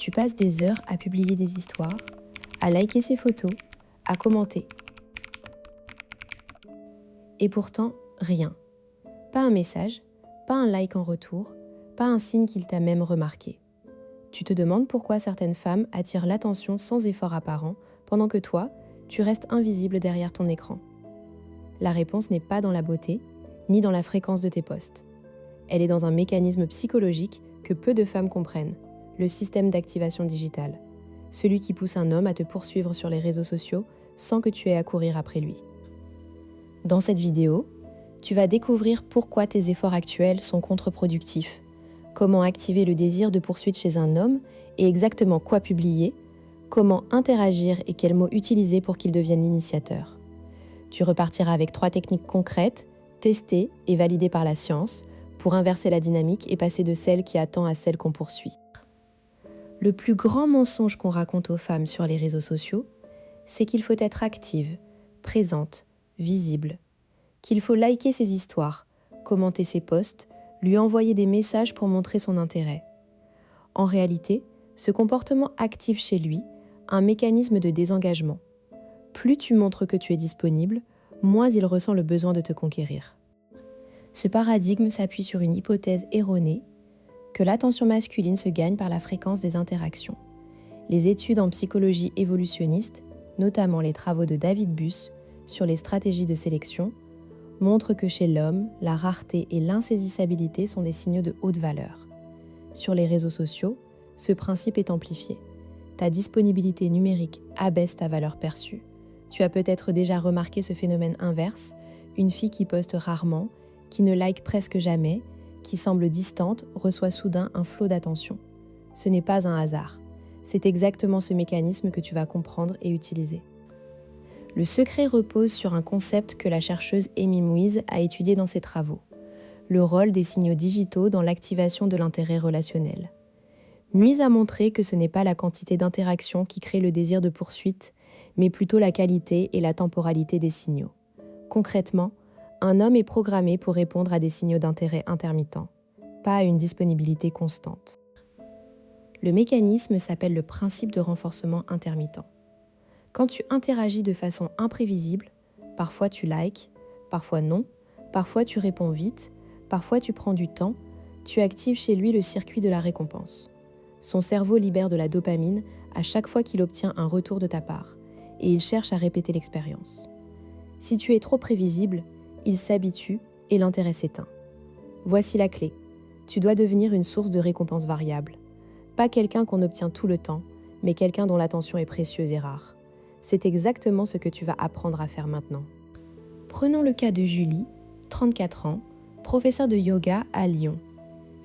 Tu passes des heures à publier des histoires, à liker ses photos, à commenter. Et pourtant, rien. Pas un message, pas un like en retour, pas un signe qu'il t'a même remarqué. Tu te demandes pourquoi certaines femmes attirent l'attention sans effort apparent, pendant que toi, tu restes invisible derrière ton écran. La réponse n'est pas dans la beauté, ni dans la fréquence de tes posts. Elle est dans un mécanisme psychologique que peu de femmes comprennent, le système d'activation digitale, celui qui pousse un homme à te poursuivre sur les réseaux sociaux sans que tu aies à courir après lui. Dans cette vidéo, tu vas découvrir pourquoi tes efforts actuels sont contre-productifs, comment activer le désir de poursuite chez un homme et exactement quoi publier, comment interagir et quels mots utiliser pour qu'il devienne l'initiateur. Tu repartiras avec 3 techniques concrètes, testées et validées par la science, pour inverser la dynamique et passer de celle qui attend à celle qu'on poursuit. Le plus grand mensonge qu'on raconte aux femmes sur les réseaux sociaux, c'est qu'il faut être active, présente, visible, qu'il faut liker ses histoires, commenter ses posts, lui envoyer des messages pour montrer son intérêt. En réalité, ce comportement active chez lui un mécanisme de désengagement. Plus tu montres que tu es disponible, moins il ressent le besoin de te conquérir. Ce paradigme s'appuie sur une hypothèse erronée, que l'attention masculine se gagne par la fréquence des interactions. Les études en psychologie évolutionniste, notamment les travaux de David Buss sur les stratégies de sélection, montrent que chez l'homme, la rareté et l'insaisissabilité sont des signaux de haute valeur. Sur les réseaux sociaux, ce principe est amplifié. Ta disponibilité numérique abaisse ta valeur perçue. Tu as peut-être déjà remarqué ce phénomène inverse, une fille qui poste rarement, qui ne like presque jamais, qui semble distante, reçoit soudain un flot d'attention. Ce n'est pas un hasard. C'est exactement ce mécanisme que tu vas comprendre et utiliser. Le secret repose sur un concept que la chercheuse Amy Muiz a étudié dans ses travaux, le rôle des signaux digitaux dans l'activation de l'intérêt relationnel. Muiz a montré que ce n'est pas la quantité d'interactions qui crée le désir de poursuite, mais plutôt la qualité et la temporalité des signaux. Concrètement, un homme est programmé pour répondre à des signaux d'intérêt intermittents, pas à une disponibilité constante. Le mécanisme s'appelle le principe de renforcement intermittent. Quand tu interagis de façon imprévisible, parfois tu likes, parfois non, parfois tu réponds vite, parfois tu prends du temps, tu actives chez lui le circuit de la récompense. Son cerveau libère de la dopamine à chaque fois qu'il obtient un retour de ta part, et il cherche à répéter l'expérience. Si tu es trop prévisible, il s'habitue et l'intérêt s'éteint. Voici la clé. Tu dois devenir une source de récompense variable. Pas quelqu'un qu'on obtient tout le temps, mais quelqu'un dont l'attention est précieuse et rare. C'est exactement ce que tu vas apprendre à faire maintenant. Prenons le cas de Julie, 34 ans, professeure de yoga à Lyon.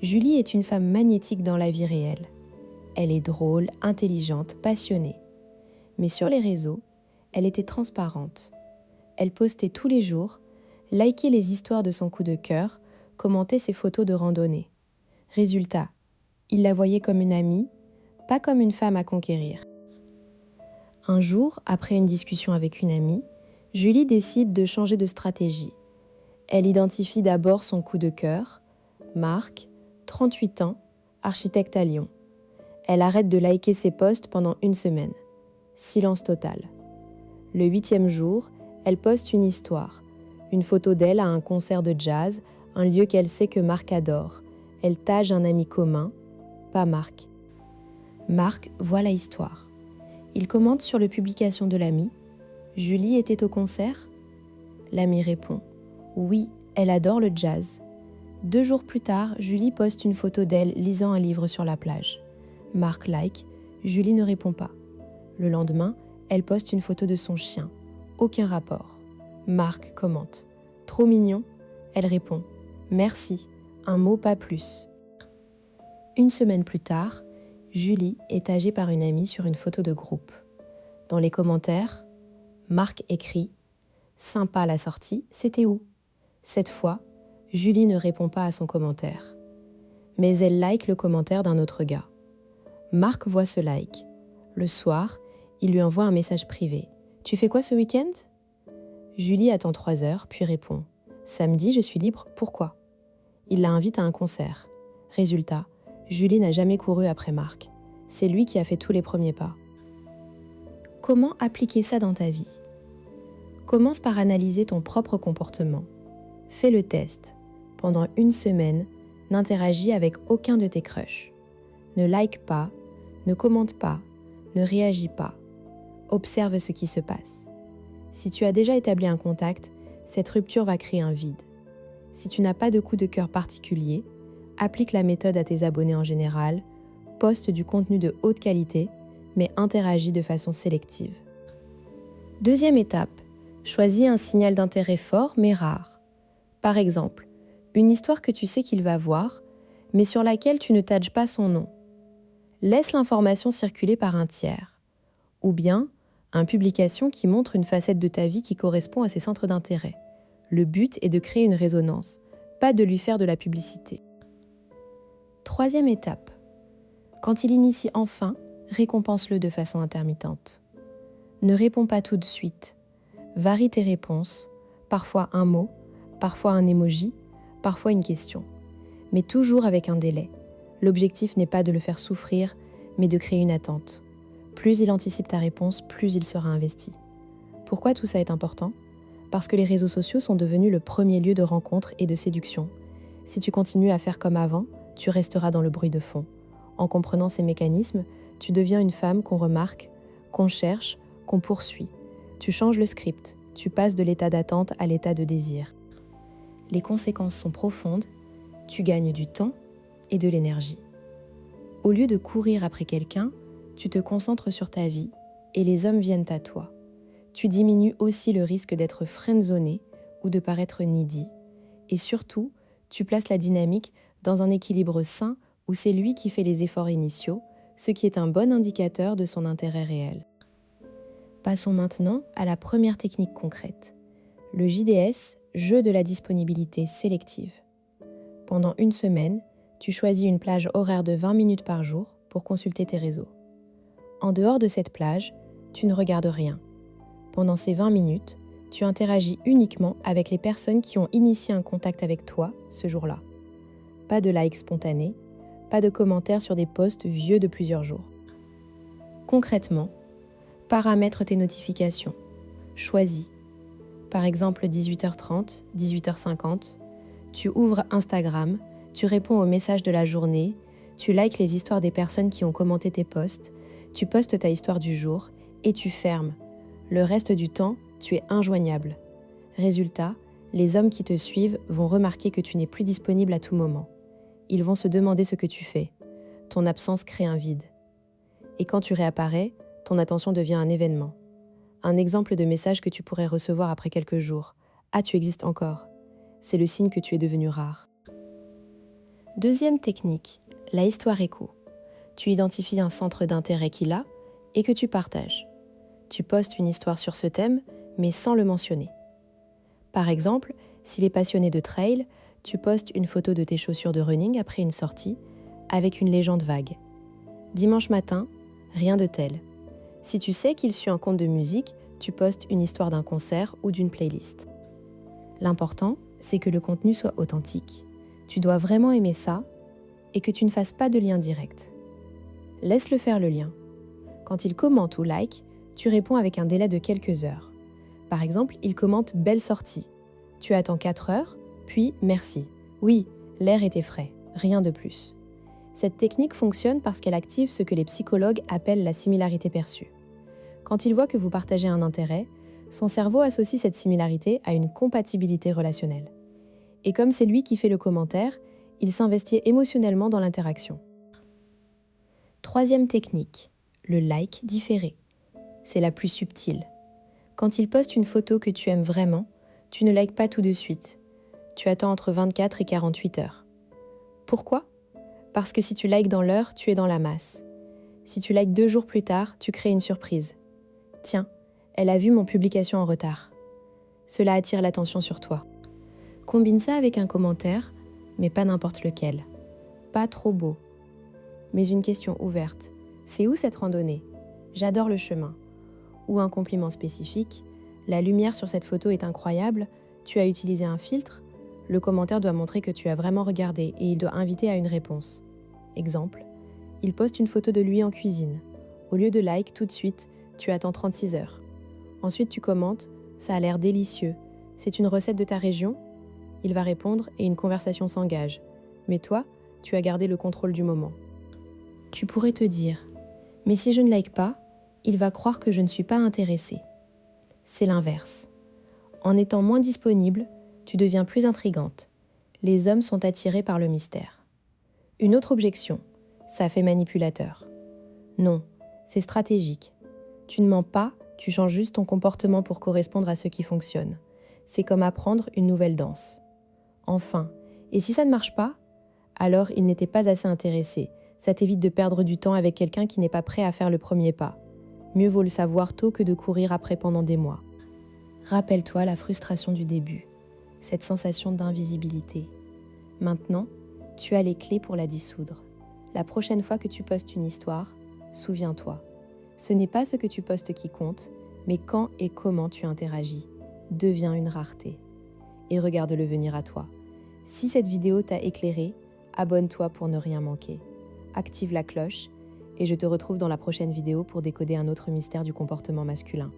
Julie est une femme magnétique dans la vie réelle. Elle est drôle, intelligente, passionnée. Mais sur les réseaux, elle était transparente. Elle postait tous les jours, likait les histoires de son coup de cœur, commentait ses photos de randonnée. Résultat, il la voyait comme une amie, pas comme une femme à conquérir. Un jour, après une discussion avec une amie, Julie décide de changer de stratégie. Elle identifie d'abord son coup de cœur, Marc, 38 ans, architecte à Lyon. Elle arrête de liker ses posts pendant 1 semaine. Silence total. Le 8e jour, elle poste une histoire, une photo d'elle à un concert de jazz, un lieu qu'elle sait que Marc adore. Elle tagge un ami commun, pas Marc. Marc voit la histoire. Il commente sur la publication de l'ami. Julie était au concert ? L'ami répond. Oui, elle adore le jazz. 2 jours plus tard, Julie poste une photo d'elle lisant un livre sur la plage. Marc like, Julie ne répond pas. Le lendemain, elle poste une photo de son chien. Aucun rapport. Marc commente. Trop mignon ? Elle répond. Merci, un mot pas plus. 1 semaine plus tard, Julie est taguée par une amie sur une photo de groupe. Dans les commentaires, Marc écrit « Sympa la sortie, c'était où ?» Cette fois, Julie ne répond pas à son commentaire. Mais elle like le commentaire d'un autre gars. Marc voit ce like. Le soir, il lui envoie un message privé. « Tu fais quoi ce week-end ?» Julie attend 3 heures, puis répond « Samedi, je suis libre, pourquoi ?» Il la invite à un concert. Résultat, Julie n'a jamais couru après Marc. C'est lui qui a fait tous les premiers pas. Comment appliquer ça dans ta vie ? Commence par analyser ton propre comportement. Fais le test. Pendant 1 semaine, n'interagis avec aucun de tes crushs. Ne like pas, ne commente pas, ne réagis pas. Observe ce qui se passe. Si tu as déjà établi un contact, cette rupture va créer un vide. Si tu n'as pas de coup de cœur particulier, applique la méthode à tes abonnés en général, poste du contenu de haute qualité, mais interagis de façon sélective. Deuxième étape, choisis un signal d'intérêt fort mais rare. Par exemple, une histoire que tu sais qu'il va voir, mais sur laquelle tu ne tages pas son nom. Laisse l'information circuler par un tiers. Ou bien, une publication qui montre une facette de ta vie qui correspond à ses centres d'intérêt. Le but est de créer une résonance, pas de lui faire de la publicité. Troisième étape. Quand il initie enfin, récompense-le de façon intermittente. Ne réponds pas tout de suite. Varie tes réponses, parfois un mot, parfois un emoji, parfois une question. Mais toujours avec un délai. L'objectif n'est pas de le faire souffrir, mais de créer une attente. Plus il anticipe ta réponse, plus il sera investi. Pourquoi tout ça est important ? Parce que les réseaux sociaux sont devenus le premier lieu de rencontre et de séduction. Si tu continues à faire comme avant, tu resteras dans le bruit de fond. En comprenant ces mécanismes, tu deviens une femme qu'on remarque, qu'on cherche, qu'on poursuit. Tu changes le script, tu passes de l'état d'attente à l'état de désir. Les conséquences sont profondes, tu gagnes du temps et de l'énergie. Au lieu de courir après quelqu'un, tu te concentres sur ta vie et les hommes viennent à toi. Tu diminues aussi le risque d'être friendzoné ou de paraître needy. Et surtout, tu places la dynamique dans un équilibre sain où c'est lui qui fait les efforts initiaux, ce qui est un bon indicateur de son intérêt réel. Passons maintenant à la première technique concrète. Le JDS, jeu de la disponibilité sélective. Pendant 1 semaine, tu choisis une plage horaire de 20 minutes par jour pour consulter tes réseaux. En dehors de cette plage, tu ne regardes rien. Pendant ces 20 minutes, tu interagis uniquement avec les personnes qui ont initié un contact avec toi ce jour-là. Pas de likes spontanés, pas de commentaires sur des posts vieux de plusieurs jours. Concrètement, paramètre tes notifications. Choisis. Par exemple 18h30, 18h50, tu ouvres Instagram, tu réponds aux messages de la journée, tu likes les histoires des personnes qui ont commenté tes posts, tu postes ta histoire du jour et tu fermes. Le reste du temps, tu es injoignable. Résultat, les hommes qui te suivent vont remarquer que tu n'es plus disponible à tout moment. Ils vont se demander ce que tu fais. Ton absence crée un vide. Et quand tu réapparais, ton attention devient un événement. Un exemple de message que tu pourrais recevoir après quelques jours. « Ah, tu existes encore !» C'est le signe que tu es devenu rare. Deuxième technique, la histoire écho. Tu identifies un centre d'intérêt qu'il a et que tu partages. Tu postes une histoire sur ce thème, mais sans le mentionner. Par exemple, s'il est passionné de trail, tu postes une photo de tes chaussures de running après une sortie, avec une légende vague. Dimanche matin, rien de tel. Si tu sais qu'il suit un compte de musique, tu postes une histoire d'un concert ou d'une playlist. L'important, c'est que le contenu soit authentique. Tu dois vraiment aimer ça et que tu ne fasses pas de lien direct. Laisse-le faire le lien. Quand il commente ou like, tu réponds avec un délai de quelques heures. Par exemple, il commente « Belle sortie ». Tu attends 4 heures, puis « Merci ». Oui, l'air était frais, rien de plus. Cette technique fonctionne parce qu'elle active ce que les psychologues appellent la similarité perçue. Quand il voit que vous partagez un intérêt, son cerveau associe cette similarité à une compatibilité relationnelle. Et comme c'est lui qui fait le commentaire, il s'investit émotionnellement dans l'interaction. Troisième technique, le like différé. C'est la plus subtile. Quand il poste une photo que tu aimes vraiment, tu ne likes pas tout de suite. Tu attends entre 24 et 48 heures. Pourquoi ? Parce que si tu likes dans l'heure, tu es dans la masse. Si tu likes 2 jours plus tard, tu crées une surprise. Tiens, elle a vu mon publication en retard. Cela attire l'attention sur toi. Combine ça avec un commentaire, mais pas n'importe lequel. Pas trop beau. Mais une question ouverte. C'est où cette randonnée ? J'adore le chemin. Ou un compliment spécifique. La lumière sur cette photo est incroyable. Tu as utilisé un filtre ? Le commentaire doit montrer que tu as vraiment regardé et il doit inviter à une réponse. Exemple. Il poste une photo de lui en cuisine. Au lieu de like tout de suite, tu attends 36 heures. Ensuite, tu commentes « Ça a l'air délicieux. C'est une recette de ta région ?» Il va répondre et une conversation s'engage. Mais toi, tu as gardé le contrôle du moment. Tu pourrais te dire « Mais si je ne like pas, il va croire que je ne suis pas intéressée. » C'est l'inverse. En étant moins disponible, tu deviens plus intrigante. Les hommes sont attirés par le mystère. Une autre objection, ça fait manipulateur. Non, c'est stratégique. Tu ne mens pas, tu changes juste ton comportement pour correspondre à ce qui fonctionne. C'est comme apprendre une nouvelle danse. Enfin, et si ça ne marche pas? Alors il n'était pas assez intéressé. Ça t'évite de perdre du temps avec quelqu'un qui n'est pas prêt à faire le premier pas. Mieux vaut le savoir tôt que de courir après pendant des mois. Rappelle-toi la frustration du début, cette sensation d'invisibilité. Maintenant, tu as les clés pour la dissoudre. La prochaine fois que tu postes une histoire, souviens-toi. Ce n'est pas ce que tu postes qui compte, mais quand et comment tu interagis. Deviens une rareté. Et regarde-le venir à toi. Si cette vidéo t'a éclairé, abonne-toi pour ne rien manquer. Active la cloche et je te retrouve dans la prochaine vidéo pour décoder un autre mystère du comportement masculin.